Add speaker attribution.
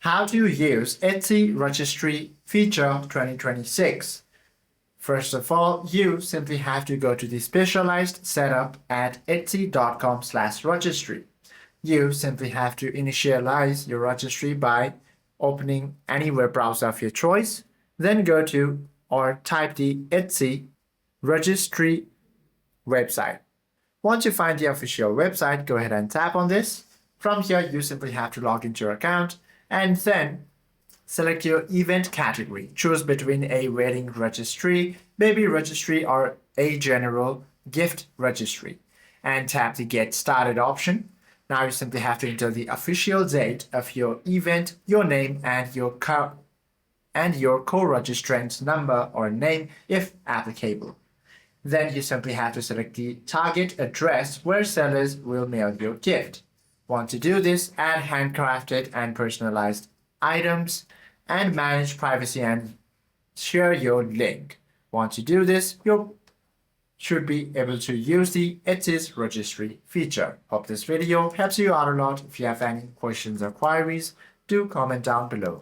Speaker 1: How to use Etsy Registry feature 2026. First of all, you simply have to go to the specialized setup at etsy.com/registry. You simply have to initialize your registry by opening any web browser of your choice, then go to or type the Etsy Registry website. Once you find the official website, go ahead and tap on this. From here, you simply have to log into your account and then select your event category. Choose between a wedding registry, baby registry, or a general gift registry, and tap the Get Started option. Now you simply have to enter the official date of your event, your name, and your co-registrant number or name if applicable. Then you simply have to select the target address where sellers will mail your gift. Want to do this, add handcrafted and personalized items and manage privacy and share your link. Want to do this, you should be able to use the Etsy registry feature. Hope this video helps you out a lot. If you have any questions or queries, do comment down below.